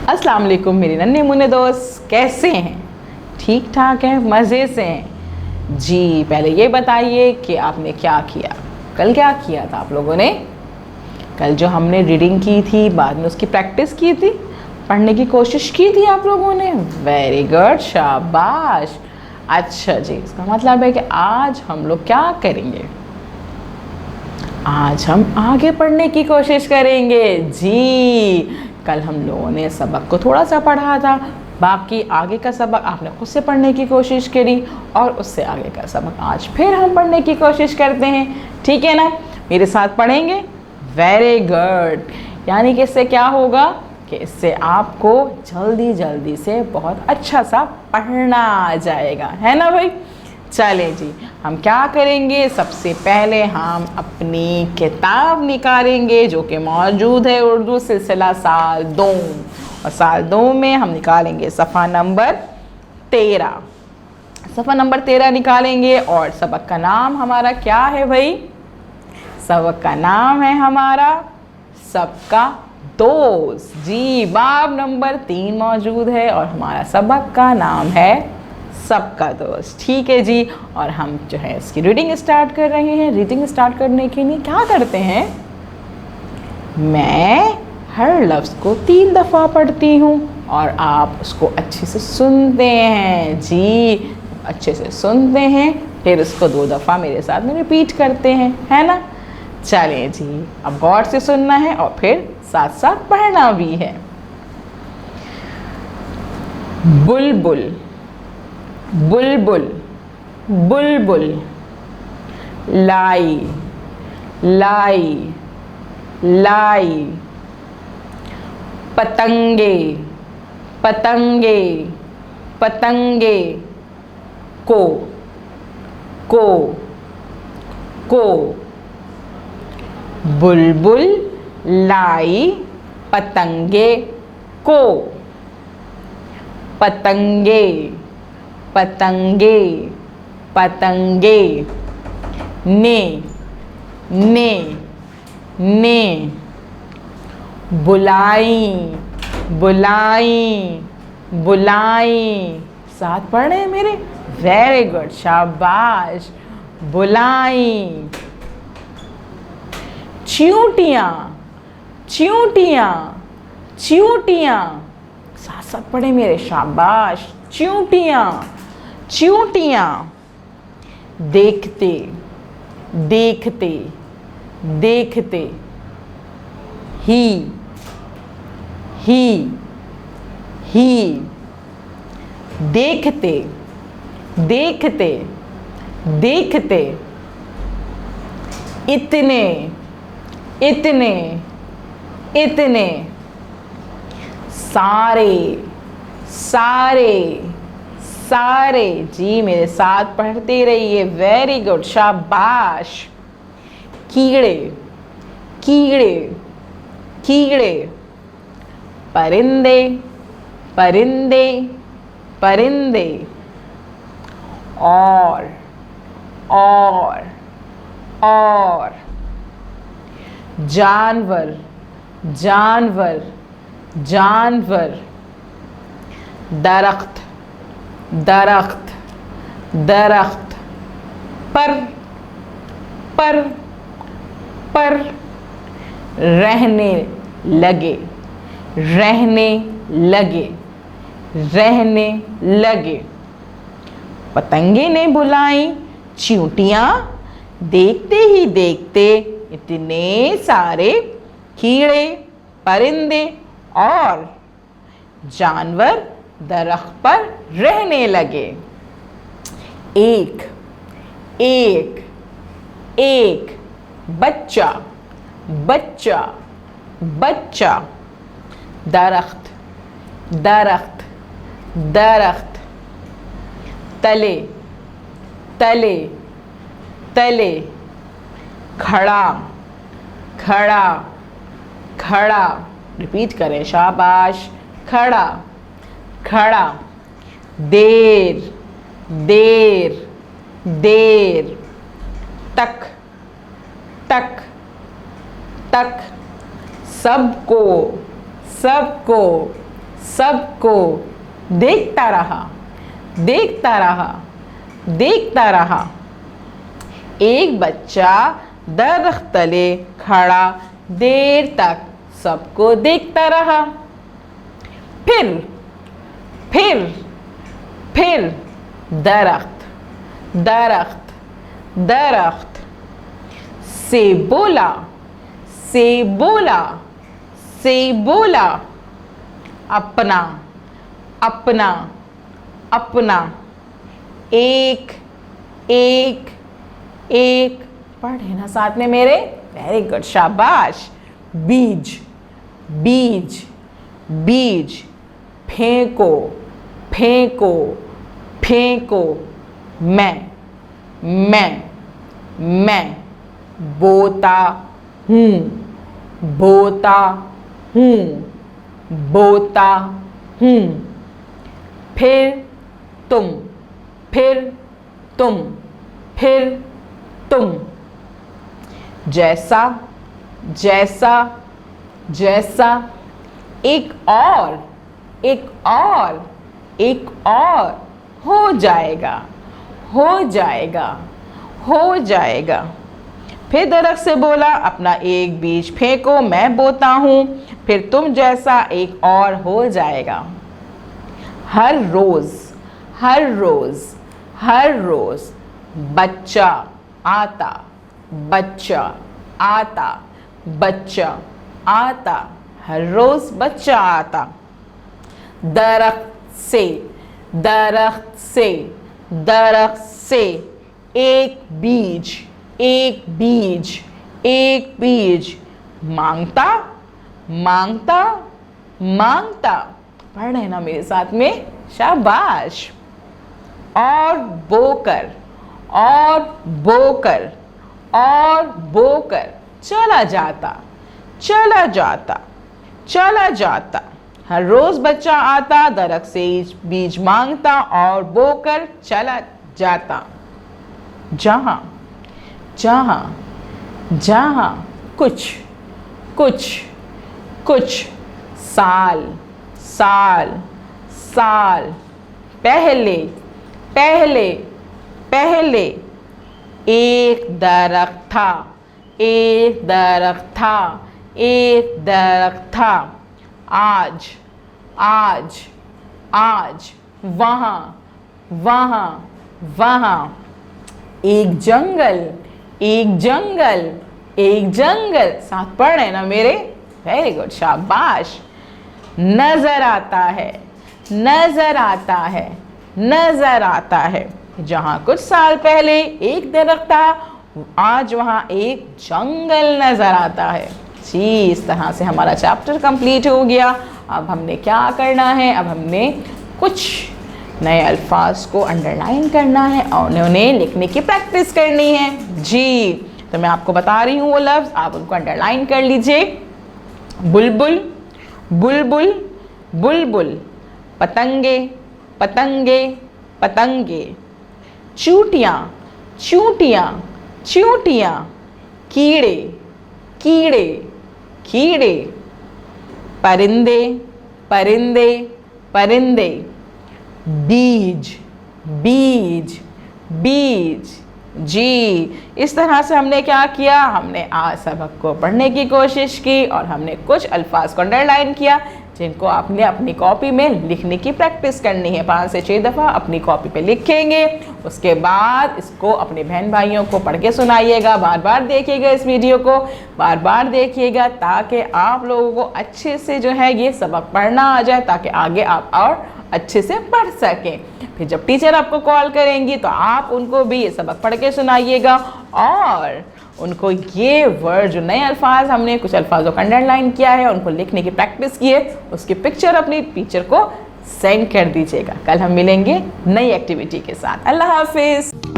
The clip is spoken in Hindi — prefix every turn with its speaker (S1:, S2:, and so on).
S1: अस्सलाम वालेकुम मेरे नन्हे मुन्ने दोस्त, कैसे हैं? ठीक ठाक हैं, मज़े से हैं जी। पहले ये बताइए कि आपने क्या किया, कल क्या किया था आप लोगों ने? कल जो हमने रीडिंग की थी, बाद में उसकी प्रैक्टिस की थी, पढ़ने की कोशिश की थी आप लोगों ने। वेरी गुड, शाबाश। अच्छा जी, इसका मतलब है कि आज हम लोग क्या करेंगे? आज हम आगे पढ़ने की कोशिश करेंगे जी। कल हम लोगों ने सबक को थोड़ा सा पढ़ा था, बाकी आगे का सबक आपने खुद से पढ़ने की कोशिश करी और उससे आगे का सबक आज फिर हम पढ़ने की कोशिश करते हैं। ठीक है ना? मेरे साथ पढ़ेंगे? Very good. यानी कि इससे क्या होगा कि इससे आपको जल्दी जल्दी से बहुत अच्छा सा पढ़ना आ जाएगा, है ना भाई? चलें जी, हम क्या करेंगे? सबसे पहले हम अपनी किताब निकालेंगे जो कि मौजूद है उर्दू सिलसिला साल 2, और साल 2 में हम निकालेंगे सफ़ा नंबर 13। सफ़ा नंबर 13 निकालेंगे और सबक का नाम हमारा क्या है भाई? सबक का नाम है हमारा सबका दोस्त जी। बाब नंबर 3 मौजूद है और हमारा सबक का नाम है सबका दोस्त। ठीक है जी, और हम जो है इसकी रीडिंग स्टार्ट कर रहे हैं। रीडिंग स्टार्ट करने के लिए क्या करते हैं? मैं हर लफ्ज़ को 3 दफ़ा पढ़ती हूँ और आप उसको अच्छे से सुनते हैं जी। अच्छे से सुनते हैं, फिर उसको 2 दफ़ा मेरे साथ में रिपीट करते हैं, है ना? चलें जी, अब गौर से सुनना है और फिर साथ साथ पढ़ना भी है। बुलबुल, बुलबुल, बुलबुल। लाई, लाई, लाई। पतंगे, पतंगे, पतंगे। को, को, को। बुलबुल, लाई, पतंगे, को। पतंगे, पतंगे, पतंगे। ने, ने, ने। बुलाई, बुलाई, बुलाई। साथ पढ़ रहे हैं मेरे? वेरी गुड, शाबाश। बुलाई। चींटियाँ, चींटियाँ, चींटियाँ। साथ साथ पढ़े मेरे, शाबाश। चींटियाँ, चींटियाँ। देखते, देखते, देखते। ही, ही, ही। देखते, देखते, देखते। इतने, इतने, इतने। सारे, सारे, सारे जी। मेरे साथ पढ़ते रहिए, वेरी गुड, शाबाश। कीड़े, कीड़े, कीड़े। परिंदे, परिंदे, परिंदे। और, और। जानवर, जानवर, जानवर। दरख्त, दरख्त, दरख्त। पर, पर, पर। रहने लगे, रहने लगे, रहने लगे। पतंगे ने बुलाई चींटियाँ, देखते ही देखते इतने सारे कीड़े, परिंदे और जानवर दरख्त पर रहने लगे। एक, एक, एक। बच्चा, बच्चा, बच्चा। दरख्त, दरख्त, दरख्त। तले, तले, तले। खड़ा, खड़ा, खड़ा। रिपीट करें, शाबाश। खड़ा, खड़ा। देर, देर, देर। तक, तक, तक। सबको, सबको, सबको देखता रहा, देखता रहा, देखता रहा। एक बच्चा दरख्त तले खड़ा देर तक सबको देखता रहा। फिर फिर फिर दरख्त दरख्त दरख्त से बोला, से बोला, से बोला, अपना अपना अपना। एक एक एक, पढ़े ना साथ में मेरे, वेरी गुड, शाबाश। बीज बीज बीज, फेंको फेंको फेंको। मैं बोता हूँ, बोता हूँ, बोता हूँ। फिर तुम, फिर तुम, फिर तुम। जैसा जैसा जैसा, एक और एक और एक और, हो जाएगा हो जाएगा हो जाएगा। फिर दरख्त से बोला, अपना एक बीज फेंको, मैं बोता हूँ, फिर तुम जैसा एक और हो जाएगा। हर रोज हर रोज हर रोज बच्चा आता, बच्चा आता, बच्चा आता, हर रोज बच्चा आता। दरख्त से दरख्त से दरख्त से, एक बीज एक बीज एक बीज, मांगता मांगता मांगता। पढ़ रहे ना मेरे साथ में, शाबाश। और बोकर और बोकर और बोकर, चला जाता चला जाता चला जाता। हर रोज बच्चा आता, दरख्त से बीज मांगता और बोकर चला जाता। जहां जहां जहां, कुछ कुछ कुछ, साल साल साल, पहले पहले पहले। एक दरख्त था, एक दरख्त था, एक दरख्त था। आज आज आज, वहाँ वहाँ वहाँ। एक जंगल एक जंगल एक जंगल, साथ पढ़ रहे ना मेरे, वेरी गुड, शाबाश। नजर आता है नजर आता है नजर आता है। जहाँ कुछ साल पहले एक दरख्त था, आज वहाँ एक जंगल नजर आता है। जी, इस तरह से हमारा चैप्टर कंप्लीट हो गया। अब हमने क्या करना है, अब हमने कुछ नए अल्फाज को अंडरलाइन करना है और उन्हें लिखने की प्रैक्टिस करनी है। जी, तो मैं आपको बता रही हूँ वो लफ्ज़, आप उनको अंडरलाइन कर लीजिए। बुलबुल बुलबुल बुलबुल, पतंगे पतंगे पतंगे, चूटियाँ चूटियाँ चूटियाँ, कीड़े कीड़े कीड़े, परिंदे परिंदे परिंदे, बीज बीज बीज। जी, इस तरह से हमने क्या किया, हमने आज सबक को पढ़ने की कोशिश की और हमने कुछ अल्फाज को अंडरलाइन किया जिनको आपने अपनी कॉपी में लिखने की प्रैक्टिस करनी है। 5 से 6 दफ़ा अपनी कॉपी पे लिखेंगे, उसके बाद इसको अपने बहन भाइयों को पढ़ के सुनाइएगा। बार बार देखिएगा इस वीडियो को, बार बार देखिएगा, ताकि आप लोगों को अच्छे से जो है ये सबक पढ़ना आ जाए, ताकि आगे आप और अच्छे से पढ़ सकें। फिर जब टीचर आपको कॉल करेंगी तो आप उनको भी ये सबक पढ़ के सुनाइएगा और उनको ये वर्ड, जो नए अल्फाज हमने कुछ अल्फाजों का अंडरलाइन किया है, उनको लिखने की प्रैक्टिस की है, उसकी पिक्चर अपनी टीचर को सेंड कर दीजिएगा। कल हम मिलेंगे नई एक्टिविटी के साथ। अल्लाह हाफिज़।